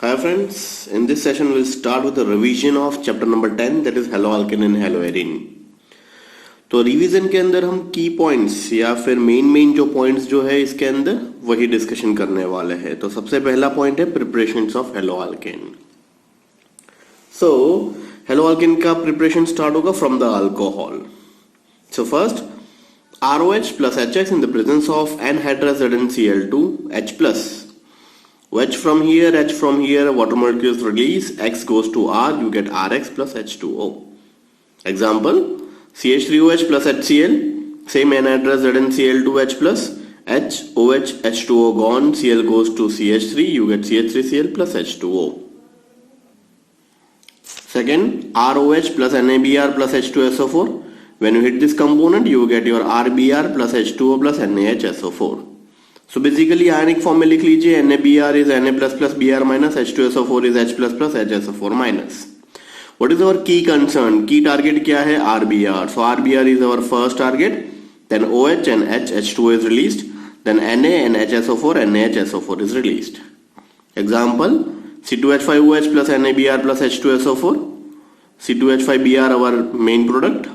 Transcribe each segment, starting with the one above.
Hi friends, in this session we'll start with a revision of chapter number 10 that is haloalkane and haloarine. तो revision के अंदर हम की points या फिर मेन जो पॉइंट्स जो है इसके अंदर वही डिस्कशन करने वाले हैं. तो सबसे पहला पॉइंट है प्रिपरेशंस ऑफ हेलोअल्केन. सो हेलोअल्केन का प्रिपरेशन स्टार्ट होगा from the alcohol. So first ROH plus HX in the presence of anhydrous ZnCl2 H plus. H from here, water molecules release, X goes to R, you get Rx plus H2O. Example, CH3OH plus HCl, same anhydrous ZnCl2 H plus, H, OH, H2O gone, Cl goes to CH3, you get CH3Cl plus H2O. Second, ROH plus NaBr plus H2SO4. When you hit this component, you get your RBr plus H2O plus NaHSO4. So basically ionic form में लिख लीजिए NaBr is Na plus plus Br minus, H2SO4 is H plus plus HSO4 minus. What is our key concern? Key target क्या है? RBr. So RBr is our first target. Then OH and H2O is released. Then Na and HSO4 and NaHSO4 is released. Example, C2H5OH plus NaBr plus H2SO4. C2H5Br our main product.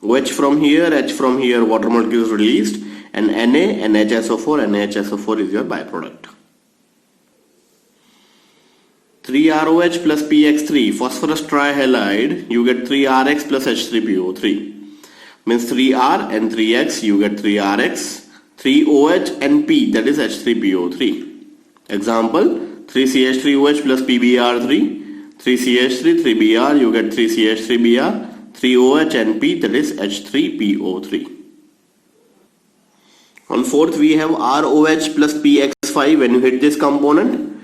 OH from here, H from here, water molecules released, and Na and HSO4 and NaHSO4 is your byproduct. 3ROH plus PX3, phosphorus trihalide, you get 3Rx plus H3PO3. Means 3R and 3X, you get 3Rx, 3OH and P, that is H3PO3. Example, 3CH3OH plus PBr3, 3CH3, 3Br, you get 3CH3Br, 3OH and P, that is H3PO3. On fourth, we have ROH plus PX5. When you hit this component,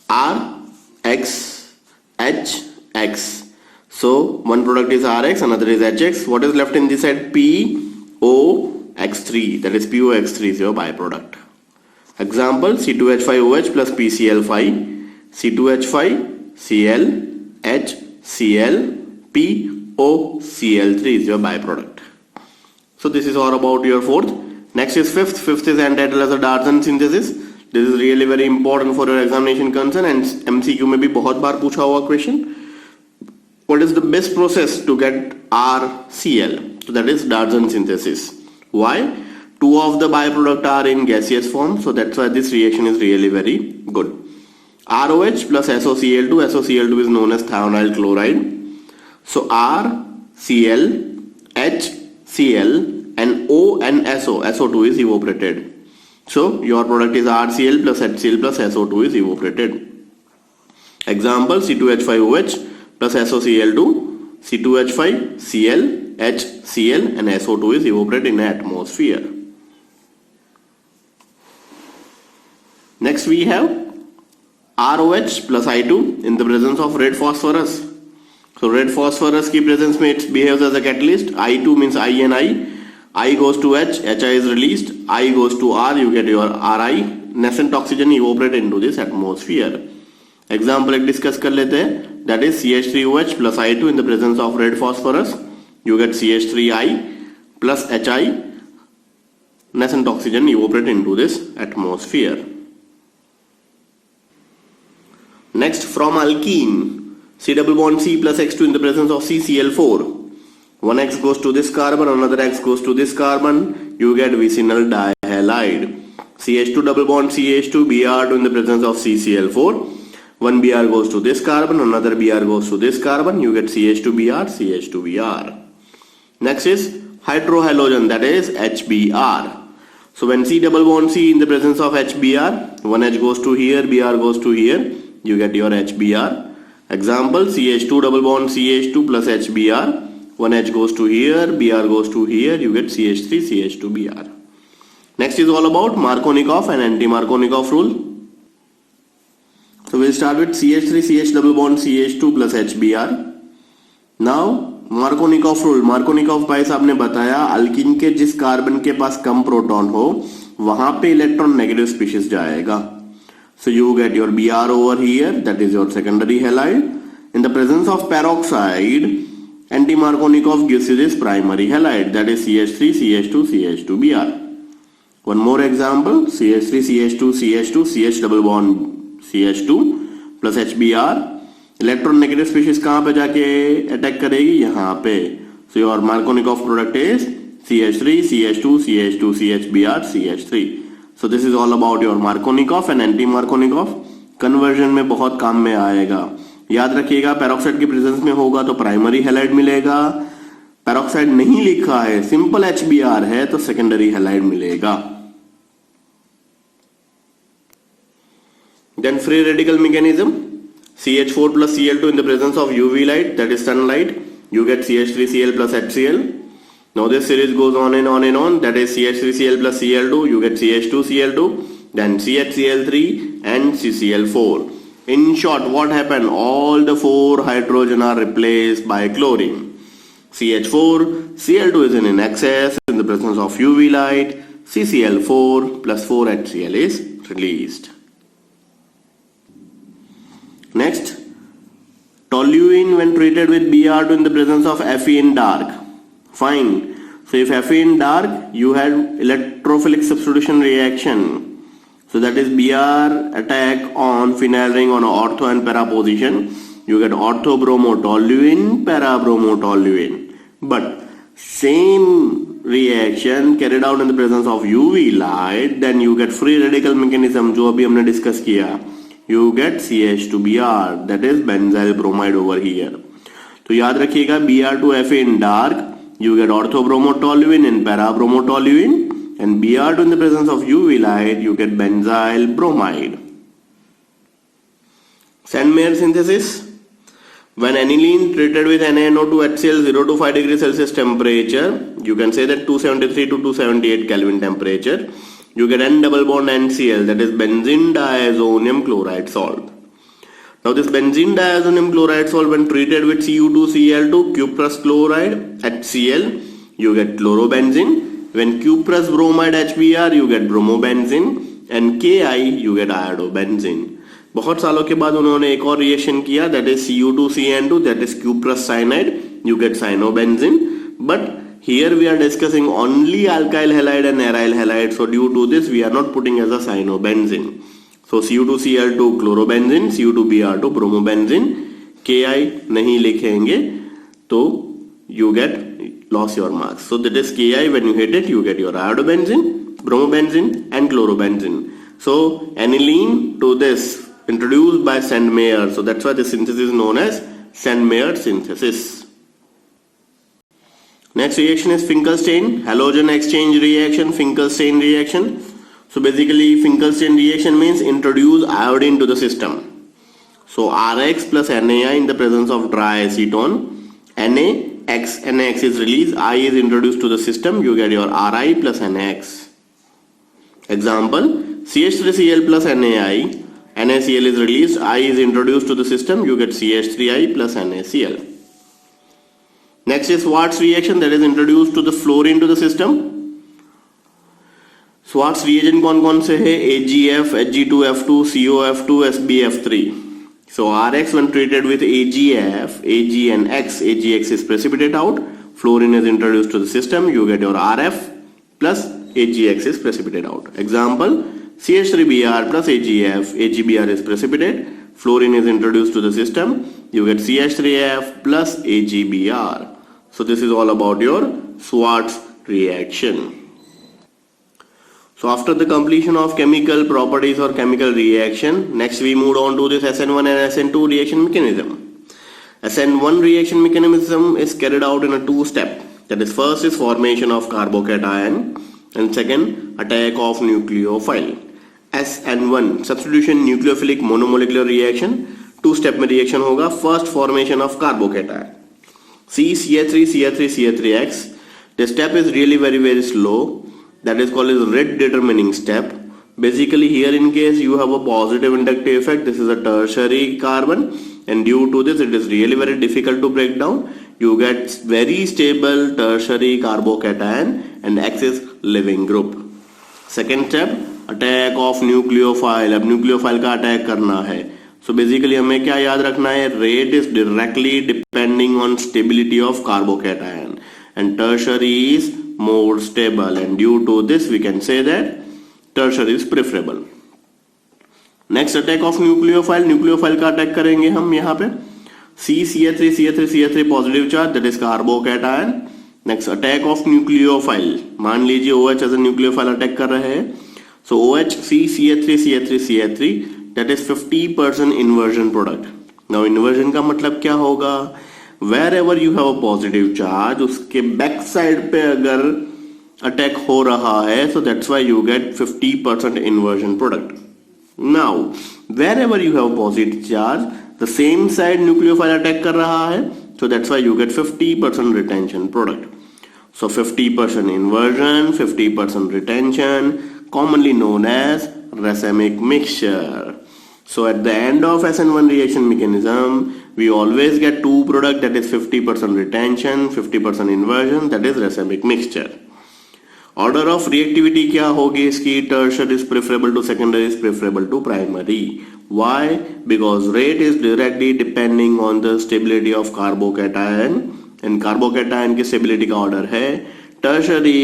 R, X, H, X. So one product is RX, another is HX. What is left in this side? POX3. That is POX3 is your byproduct. Example, C2H5OH plus PCl5, C2H5, Cl, HCl, POCl3 is your byproduct. So this is all about your fourth. Next is fifth. Fifth is anti-Darson synthesis. This is really very important for your examination concern and MCQ में भी बहुत बार पूछा हुआ question. What is the best process to get RCl? So that is Darson synthesis. Why? Two of the byproduct are in gaseous form, so that's why this reaction is really very good. ROH plus SOCl2. SOCl2 is known as thionyl chloride. So RCl, HCl and O and SO2 is evaporated. So your product is RCl plus HCl plus SO2 is evaporated. Example, C2H5OH plus SOCl2, C2H5, Cl, HCl and SO2 is evaporated in the atmosphere. Next we have ROH plus I2 in the presence of red phosphorus. So red phosphorus की presence में it behaves as a catalyst. I2 means I and I goes to H, HI is released, I goes to R, you get your RI. Nascent oxygen evaporate into this atmosphere. Example एक discuss कर लेते हैं. That is CH3OH plus I2 in the presence of red phosphorus. You get CH3I plus HI. Nascent oxygen evaporate into this atmosphere. Next, from alkene, C double bond C plus X2 in the presence of CCl4. One X goes to this carbon, another X goes to this carbon, you get vicinal dihalide. CH2 double bond CH2, Br2 in the presence of CCl4. One Br goes to this carbon, another Br goes to this carbon, you get CH2Br, CH2Br. Next is hydrohalogen, that is HBr. So when C double bond C in the presence of HBr, one H goes to here, Br goes to here, you get your HBr. Example, CH2 double bond CH2 plus HBr. One H goes to here, Br goes to here, you get CH3, CH2Br. Next is all about Markovnikov and anti-Markovnikov rule. So we'll start with CH3, CH double bond CH2 plus HBr. Now Markovnikov rule. Markovnikov price आपने बताया alkyne के जिस carbon के पास कम proton हो वहां पे electron negative species जाएगा. So you get your Br over here, that is your secondary halide. In the presence of peroxide, anti-Markovnikov gives you this primary halide, that is CH3, CH2, CH2Br. One more example, CH3, CH2, CH2, CH double bond CH2 plus HBr, electronegative species कहां पे जाके attack करेगी, यहां पे. So your Markovnikov product is CH3 CH2 CH2 CHBr CH3. So this is all about your Markovnikov and anti Markovnikov. Conversion में बहुत काम में आएगा. याद रखिएगा, पेरोक्साइड की प्रेजेंस में होगा तो प्राइमरी हैलाइड मिलेगा. पेरोक्साइड नहीं लिखा है, सिंपल HBr है तो सेकेंडरी हैलाइड मिलेगा. Then free radical mechanism, CH4 plus Cl2 in the presence of UV light, that is sunlight, you get CH3Cl plus HCl. Now this series goes on and on and on, that is CH3Cl plus Cl2, you get CH2Cl2, then CHCl3 and CCl4. In short, what happened? All the 4 hydrogen are replaced by chlorine. CH4, Cl2 is in excess in the presence of UV light, CCl4 plus 4HCl is released. Next, toluene when treated with Br2 in the presence of Fe in dark. Fine. So if Fe in dark, you had electrophilic substitution reaction. So that is Br attack on phenyl ring on ortho and para position. You get orthobromotoluene, parabromotoluene. But same reaction carried out in the presence of UV light, then you get free radical mechanism जो अभी हमने discuss किया. You get CH2Br, that is benzyl bromide over here. तो याद रखिएगा, Br2Fa in dark, you get orthobromotoluene and parabromotoluene, and Br2 in the presence of UV light, you get benzyl bromide. Sandmeyer synthesis. When aniline treated with NaNO2 HCl 0 to 5 degrees Celsius temperature, you can say that 273 to 278 Kelvin temperature, you get N double bond NCl, that is benzene diazonium chloride salt. Now this benzene diazonium chloride salt when treated with Cu2Cl2 cuprous chloride HCl, you get chlorobenzene. When cuprous bromide HBr, you get bromobenzene, and Ki, you get iodobenzene. बहुत सालों के बाद उन्होंने एक और reaction किया, that is Cu2CN2, that is cuprous cyanide, you get cyanobenzene. But here we are discussing only alkyl halide and aryl halide, so due to this we are not putting as a cyanobenzene. So Cu2Cl2 chlorobenzene, Cu2Br2 bromobenzene, Ki नहीं लिखेंगे तो you get loss your marks. So that is Ki, when you hit it you get your iodobenzene, bromobenzene and chlorobenzene. So aniline to this introduced by Sandmeyer, so that's why the synthesis is known as Sandmeyer synthesis. Next reaction is Finkelstein, halogen exchange reaction, Finkelstein reaction. So basically Finkelstein reaction means introduce iodine to the system. So Rx plus NaI in the presence of dry acetone, NaX is released, I is introduced to the system, you get your Ri plus NaX. Example, CH3Cl plus NaI, NaCl is released, I is introduced to the system, you get CH3I plus NaCl. Next is Schwartz reaction, that is introduced to the fluorine to the system. Schwartz reagent कौन कौन से है? AgF, Ag2F2, COF2, SbF3. So Rx when treated with AgF, Ag and X, Agx is precipitate out, fluorine is introduced to the system, you get your Rf plus Agx is precipitate out. Example, CH3Br plus AgF, AgBr is precipitate, fluorine is introduced to the system, you get CH3F plus AgBr. So this is all about your Schwartz reaction. So after the completion of chemical properties or chemical reaction, next we moved on to this SN1 and SN2 reaction mechanism. SN1 reaction mechanism is carried out in a 2-step. That is, first is formation of carbocation and second attack of nucleophile. SN1 substitution nucleophilic monomolecular reaction, 2-step में reaction होगा. First formation of carbocation, CH3CH3CH3X. The step is really very slow. That is called as rate determining step. Basically here in case you have a positive inductive effect, this is a tertiary carbon, and due to this it is really very difficult to break down. You get very stable tertiary carbocation and X is living group. Second step, attack of nucleophile. अब nucleophile का attack करना है. So basically हमें क्या याद रखना है? Rate is directly depending on stability of carbocation and tertiary is more stable, and due to this we can say that tertiary is preferable. Next attack of nucleophile, nucleophile का attack करेंगे हम यहाँ पे CH3 positive charge, that is carbocation. Next attack of nucleophile, मान लीजिए OH as a nucleophile attack कर रहे हैं. So OH CH3 that is 50% inversion product. Now inversion का मतलब क्या होगा? Wherever you have a positive charge, उसके बैक साइड पे अगर अटैक हो रहा है, so that's why you gate 50% inversion product. Now wherever you have positive charge, the same side nucleophile attack कर रहा है, so that's why you get 50% retention product. So 50% inversion, 50% retention, commonly known as racemic mixture. So at the end of SN1 reaction mechanism, we always get two product, that is 50% retention, 50% inversion, that is racemic mixture. Order of reactivity क्या होगी इसकी? Tertiary is preferable to secondary is preferable to primary. Why? Because rate is directly depending on the stability of carbocation, and carbocation की stability का order है tertiary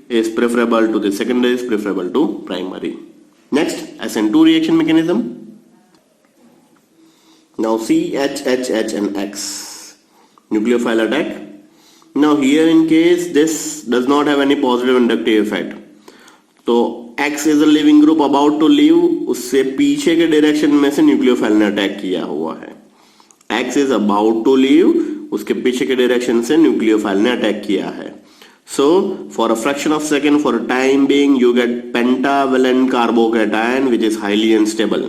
is preferable to the secondary is preferable to primary. Next, SN2 reaction mechanism. Now CH and X nucleophile attack. Now here in case this does not have any positive inductive effect, तो X is a living group about to leave, उससे पीछे के direction में से nucleophile ने attack किया हुआ है. X is about to leave, उसके पीछे के डायरेक्शन से न्यूक्लियोफाइल ने अटैक किया है. So for a fraction of second, for a time being, you get pentavalent carbocation which is highly unstable.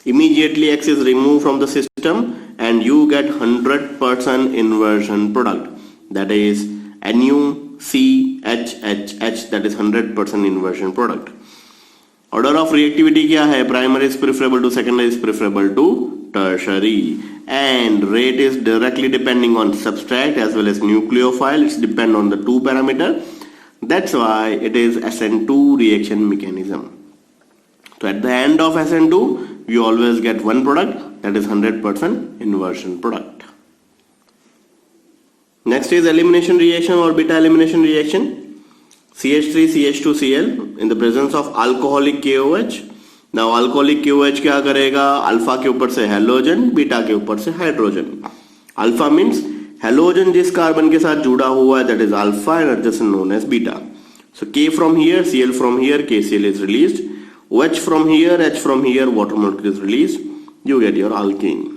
Immediately X is removed from the system and you get 100% inversion product. That is NuCHH, that is 100% inversion product. Order of reactivity क्या है? Primary is preferable to secondary is preferable to tertiary, and rate is directly depending on substrate as well as nucleophile. It's depend on the two parameter. That's why it is SN2 reaction mechanism. So at the end of SN2, you always get one product, that is 100% inversion product. Next is elimination reaction or beta elimination reaction. CH3 CH2Cl in the presence of alcoholic KOH. Now alcoholic KOH क्या करेगा? Alpha के ऊपर से halogen, beta के ऊपर से hydrogen. Alpha means halogen जिस carbon के साथ जुड़ा हुआ है, that is alpha, and adjacent known as beta. So K from here, Cl from here, KCl is released. OH from here, H from here, water molecule is released. You get your alkene.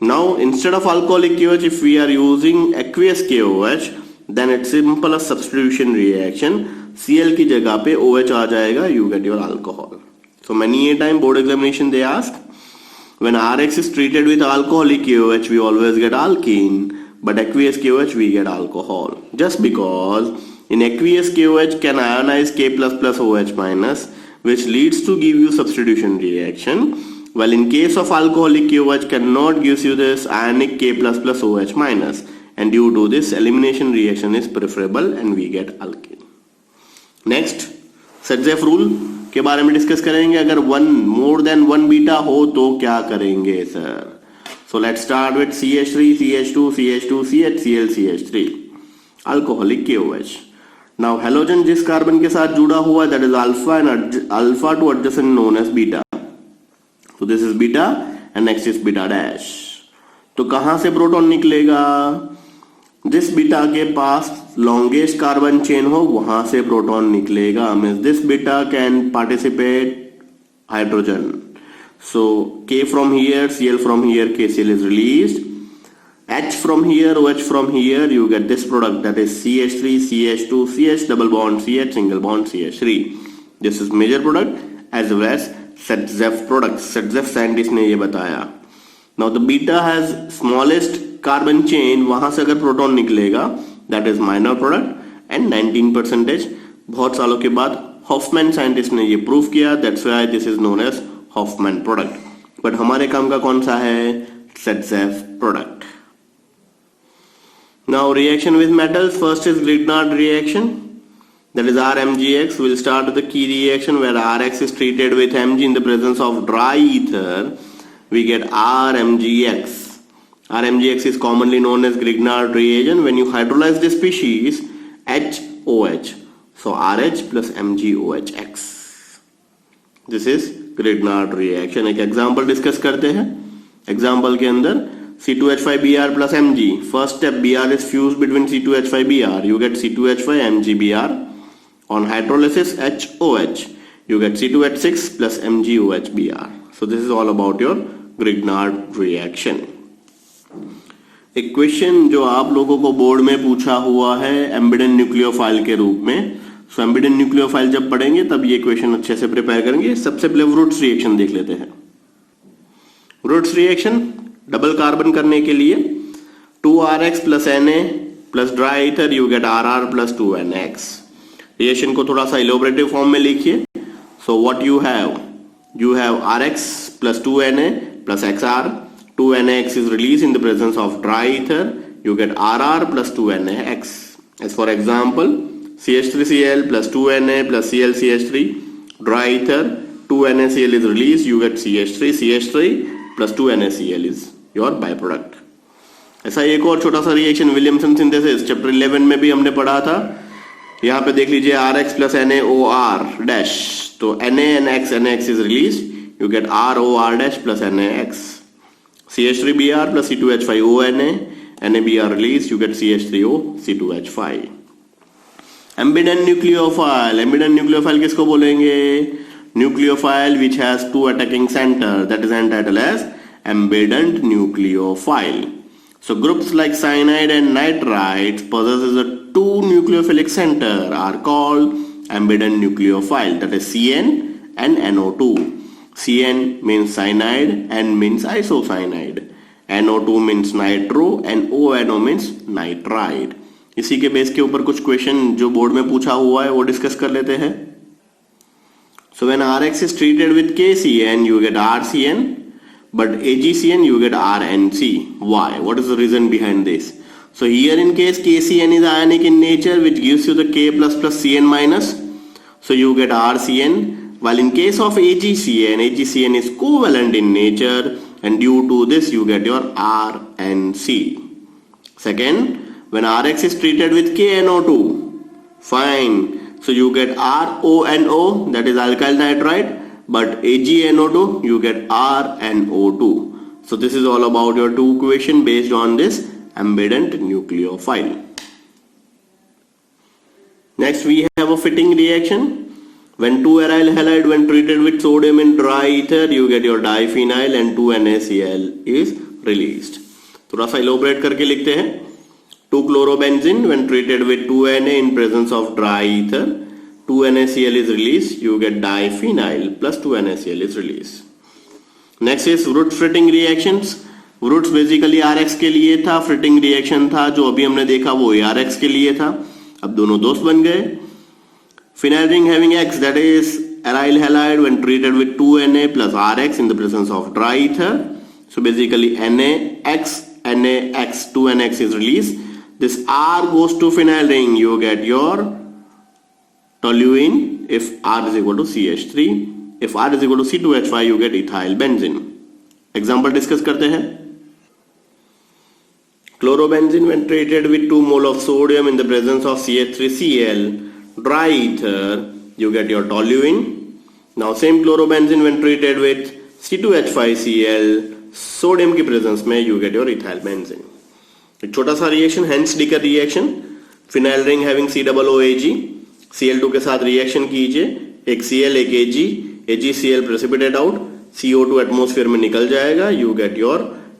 Now instead of alcoholic KOH, if we are using aqueous KOH, then it's simple a substitution reaction. Cl की जगह पे OH आ जाएगा, you get your alcohol. So many a time board examination they ask, when RX is treated with alcoholic KOH, we always get alkene, but aqueous KOH we get alcohol. Just because in aqueous KOH can ionize K++ OH minus, which leads to give you substitution reaction. Well, in case of alcoholic KOH cannot gives you this ionic K++ OH minus, and due to this elimination reaction is preferable and we get alkene. Next, Setzeff rule के बारे में discuss करेंगे. अगर more than one beta हो तो क्या करेंगे sir? So let's start with CH3 CH2 CH2 CH Cl CH3 alcoholic KOH. Now halogen जिस कार्बन के साथ जुड़ा हुआ है, that is alpha, and alpha to adjacent known as beta. So this is beta and next is beta dash. तो कहां से proton निकलेगा? जिस बीटा के पास लॉन्गेस्ट कार्बन चेन हो वहां से प्रोटॉन निकलेगा. Means this beta can participate hydrogen. So K from here, Cl from here, KCl is released. H from here, OH from here, you get this product, that is CH3 CH2 CH double bond CH single bond CH3. This is major product as well as Setzeff product. Setzeff scientist ने ये बताया. Now the beta has smallest carbon chain, वहां से अगर proton निकलेगा, that is minor product, and 19%. बहुत सालों के बाद हॉफमैन साइंटिस्ट ने ये प्रूव किया. That's why this is known as Hofmann product. But हमारे काम का कौन सा है? Setzeff product. Now reaction with metals. First is Grignard reaction. That is RMgX. We'll start with the key reaction where RX is treated with Mg in the presence of dry ether. We get RMgX. RMgX is commonly known as Grignard reagent. When you hydrolyze this species, HOH. So RH plus MgOHX. This is Grignard reaction. एक example discuss करते हैं। Example के अंदर C2H5Br plus Mg. First step, Br is fused between C2H5Br. You get C2H5 MgBr. On hydrolysis HOH, you get C2H6 plus MgOHBr. So this is all about your Grignard reaction. एक question जो आप लोगों को board में पूछा हुआ है ambient nucleophile के रूप में। सो एम्बिडेंट न्यूक्लियोफाइल जब पढ़ेंगे तब ये क्वेश्चन अच्छे से प्रिपेयर करेंगे। सबसे पहले वुड्स रिएक्शन देख लेते हैं। वुड्स रिएक्शन डबल कार्बन करने के लिए 2RX plus Na plus dry ether you get RR plus 2NX। Reaction को थोड़ा सा इलोबरेटिव फॉर्म में लिखिए। So what you have RX plus 2Na plus XR। 2NaX is released in the presence of dry ether. You get RR plus 2NaX. As for example, CH3Cl plus 2Na plus ClCH3 dry ether 2NaCl is released. You get CH3 plus 2NaCl is your byproduct. ऐसा एक और छोटा सा reaction Williamson synthesis chapter 11 में भी हमने पढ़ा था। यहाँ पे देख लीजिए RX plus NaOR dash, तो NaX is released, you get ROR dash plus NaX. CH3Br plus C2H5ONa, NaBr released, you get CH3O C2H5. Ambient nucleophile किसको बोलेंगे? Nucleophile which has two attacking center, that is entitled as ambident nucleophile. So groups like cyanide and nitrite possesses a two nucleophilic center are called ambident nucleophile, that is CN and NO2. CN means cyanide, N means isocyanide, NO2 means nitro and ONO means nitride. इसी के base के ऊपर कुछ question जो board में पूछा हुआ है वो डिस्कस कर लेते हैं। So when RX is treated with KCN, you get RCN, but AgCN you get RNC. Why? What is the reason behind this? So here in case KCN is ionic in nature, which gives you the K plus plus Cn minus, so you get RCN. While in case of AgCN is covalent in nature, and due to this you get your RNC. Second, when RX is treated with KNO2, fine. So you get RONO, that is alkyl nitride, but AgNO2 you get RNO2. So this is all about your two equation based on this ambident nucleophile. Next we have a fitting reaction. When 2-aryl halide when treated with sodium in dry ether, you get your diphenyl and 2NaCl is released. थोड़ा सा elaborate करके लिखते हैं। 2-chlorobenzene when treated with 2Na in presence of dry ether, 2NaCl is released, you get diphenyl plus 2NaCl is released. Next is Wurtz fitting reactions. Wurtz basically RX के लिए था, fitting reaction था, जो अभी हमने देखा वो RX के लिए था। अब दोनों दोस्त बन गए। Phenyl ring having X, that is aryl halide when treated with 2Na plus RX in the presence of dry ether. So basically NaX, 2NX is released. This R goes to phenyl ring, you get your toluene if R is equal to CH3. If R is equal to C2H5, you get ethyl benzene. Example discuss करते हैं। Chlorobenzene when treated with 2 mole of sodium in the presence of CH3Cl, dry ether, you get your toluene. Now same chlorobenzene when treated with C2H5Cl, sodium की presence में you get your ethyl benzene. एक छोटा सा reaction Hunsdiecker reaction. Phenyl ring having COOAg, Cl2 के साथ reaction कीजिए, एक Cl एक Ag, AgCl precipitate out, CO2 atmosphere में निकल जाएगा, you get your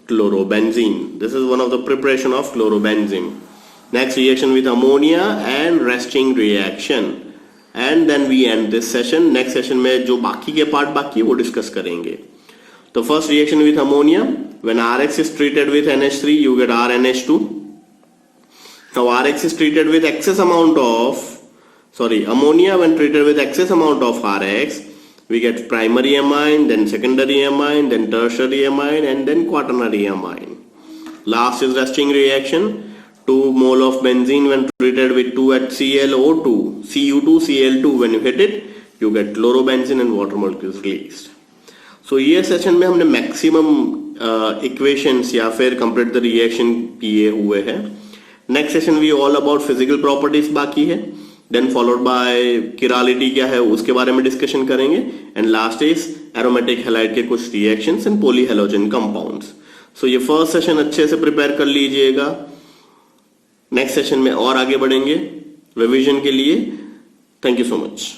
chlorobenzene. This is one of the preparation of chlorobenzene. Next reaction with ammonia and Resting reaction, and then we end this session. Next session में जो बाकी के part बाकी है वो डिस्कस करेंगे। तो first reaction with ammonia, when RX is treated with NH3 you get RNH2. Now RX is treated with excess amount of ammonia when treated with excess amount of RX, we get primary amine, then secondary amine, then tertiary amine, and then quaternary amine. Last is Resting reaction. 2 mole of benzene when treated with 2HClO2, Cu2Cl2, when you hit it you get chlorobenzene and water molecules released. So ये session में हमने maximum equations या फिर complete the reaction किए हुए हैं। Next session we all about physical properties बाकी है। देन फॉलोड बाय किरालिटी क्या है उसके बारे में डिस्कशन करेंगे, and last is aromatic halide के कुछ रिएक्शंस एंड पॉलीहेलोजन कंपाउंड्स। सो ये फर्स्ट सेशन अच्छे से प्रिपेयर कर लीजिएगा, नेक्स्ट सेशन में और आगे बढ़ेंगे रिवीजन के लिए। Thank you so much.